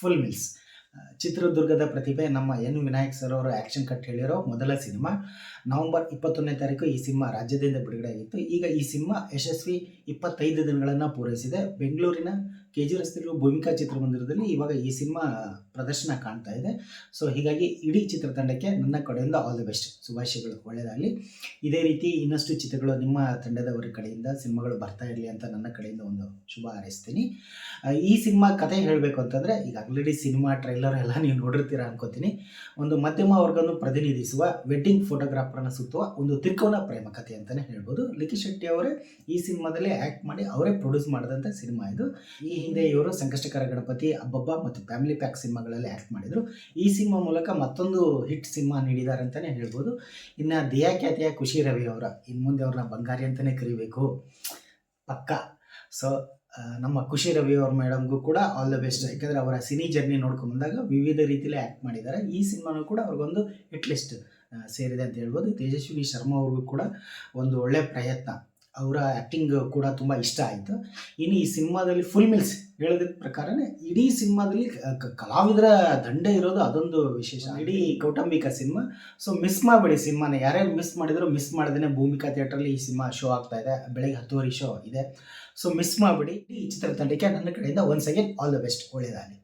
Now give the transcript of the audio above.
Full meals. ಚಿತ್ರದುರ್ಗದ ಪ್ರತಿಭೆ ನಮ್ಮ ಎನ್ ವಿನಾಯಕ್ ಸರ್ ಅವರು ಆ್ಯಕ್ಷನ್ ಕಟ್ ಹೇಳಿರೋ ಮೊದಲ ಸಿನಿಮಾ. ನವೆಂಬರ್ 21ನೇ ತಾರೀಕು ಈ ಸಿನಿಮಾ ರಾಜ್ಯದಿಂದ ಬಿಡುಗಡೆ ಆಗಿತ್ತು. ಈಗ ಈ ಸಿನಿಮಾ ಯಶಸ್ವಿ 25 ದಿನಗಳನ್ನು ಪೂರೈಸಿದೆ. ಬೆಂಗಳೂರಿನ KG ರಸ್ತೆಯ ಭೂಮಿಕಾ ಚಿತ್ರಮಂದಿರದಲ್ಲಿ ಇವಾಗ ಈ ಸಿನಿಮಾ ಪ್ರದರ್ಶನ ಕಾಣ್ತಾ ಇದೆ. ಸೊ ಹೀಗಾಗಿ ಇಡೀ ಚಿತ್ರತಂಡಕ್ಕೆ ನನ್ನ ಕಡೆಯಿಂದ ಆಲ್ ದಿ ಬೆಸ್ಟ್, ಶುಭಾಶಯಗಳು, ಒಳ್ಳೆಯದಾಗಲಿ. ಇದೇ ರೀತಿ ಇನ್ನಷ್ಟು ಚಿತ್ರಗಳು ನಿಮ್ಮ ತಂಡದವರ ಕಡೆಯಿಂದ ಸಿನಿಮಾಗಳು ಬರ್ತಾ ಇರಲಿ ಅಂತ ನನ್ನ ಕಡೆಯಿಂದ ಒಂದು ಶುಭ ಹಾರೈಸ್ತೀನಿ. ಈ ಸಿನಿಮಾ ಕಥೆ ಹೇಳಬೇಕು ಅಂತಂದರೆ, ಈಗ ಆಲ್ರೆಡಿ ಸಿನಿಮಾ ಟ್ರೈಲರ್ ಎಲ್ಲ ನೀವು ನೋಡಿರ್ತೀರ ಅನ್ಕೋತೀನಿ. ಒಂದು ಮಧ್ಯಮ ವರ್ಗವನ್ನು ಪ್ರತಿನಿಧಿಸುವ ವೆಡ್ಡಿಂಗ್ ಫೋಟೋಗ್ರಾಫರ್ನ ಸುತ್ತುವ ಒಂದು ತ್ರಿಕೋನ ಪ್ರೇಮ ಕಥೆ ಅಂತಲೇ ಹೇಳ್ಬೋದು. ಲಿಖಿತ್ ಶೆಟ್ಟಿ ಅವರೇ ಈ ಸಿನಿಮಾದಲ್ಲಿ ಆ್ಯಕ್ಟ್ ಮಾಡಿ ಅವರೇ ಪ್ರೊಡ್ಯೂಸ್ ಮಾಡಿದಂಥ ಸಿನಿಮಾ ಇದು. ಈ ಹಿಂದೆ ಇವರು ಸಂಕಷ್ಟಕರ ಗಣಪತಿ, ಅಬ್ಬಬ್ಬ ಮತ್ತು ಫ್ಯಾಮಿಲಿ ಪ್ಯಾಕ್ ಸಿನಿಮಾಗಳಲ್ಲಿ ಆ್ಯಕ್ಟ್ ಮಾಡಿದರು. ಈ ಸಿನಿಮಾ ಮೂಲಕ ಮತ್ತೊಂದು ಹಿಟ್ ಸಿನಿಮಾ ನೀಡಿದ್ದಾರೆ ಅಂತಲೇ ಹೇಳ್ಬೋದು. ಇನ್ನು ದಿಯಾ ಖ್ಯಾತಿಯ ಖುಷಿ ರವಿ ಅವರ ಇನ್ನು ಮುಂದೆ ಅವ್ರನ್ನ ಬಂಗಾರಿ ಅಂತಲೇ ಕರಿಬೇಕು ಪಕ್ಕ. ಸೊ ನಮ್ಮ ಖುಷಿ ರವಿ ಅವ್ರ ಮೇಡಮ್ಗೂ ಕೂಡ ಆಲ್ ದ ಬೆಸ್ಟ್. ಯಾಕೆಂದರೆ ಅವರ ಸಿನಿ ಜರ್ನಿ ನೋಡ್ಕೊಂಡು ಬಂದಾಗ ವಿವಿಧ ರೀತಿಯಲ್ಲಿ ಆ್ಯಕ್ಟ್ ಮಾಡಿದ್ದಾರೆ. ಈ ಸಿನಿಮಾನೂ ಕೂಡ ಅವ್ರಿಗೊಂದು ಹಿಟ್ ಲಿಸ್ಟ್ ಸೇರಿದೆ ಅಂತ ಹೇಳ್ಬೋದು. ತೇಜಸ್ವಿನಿ ಶರ್ಮಾ ಅವ್ರಿಗೂ ಕೂಡ ಒಂದು ಒಳ್ಳೆಯ ಪ್ರಯತ್ನ, ಅವರ ಆ್ಯಕ್ಟಿಂಗ್ ಕೂಡ ತುಂಬ ಇಷ್ಟ ಆಯಿತು. ಇನ್ನು ಈ ಸಿನಿಮಾದಲ್ಲಿ ಫುಲ್ ಮಿಲ್ಸ್ ಹೇಳೋದಕ್ಕೆ ಪ್ರಕಾರನೇ ಇಡೀ ಸಿನಿಮಾದಲ್ಲಿ ಕಲಾವಿದರ ದಂಡ ಇರೋದು ಅದೊಂದು ವಿಶೇಷ. ಇಡೀ ಕೌಟುಂಬಿಕ ಸಿನಿಮಾ. ಸೊ ಮಿಸ್ ಮಾಡಬೇಡಿ ಸಿನಿಮಾನ. ಯಾರ್ಯಾರು ಮಿಸ್ ಮಾಡಿದ್ರು ಮಿಸ್ ಮಾಡ್ದೇ ಭೂಮಿಕಾ ಥಿಯೇಟ್ರಲ್ಲಿ ಈ ಸಿನಿಮಾ ಶೋ ಆಗ್ತಾ ಇದೆ. ಬೆಳಗ್ಗೆ 10:30 ಶೋ ಇದೆ. ಸೊ ಮಿಸ್ ಮಾಡಬೇಡಿ. ಈ ಚಿತ್ರತಂಡಕ್ಕೆ ನನ್ನ ಕಡೆಯಿಂದ once again all the best, ಒಳ್ಳೆಯದಾಗಲಿ.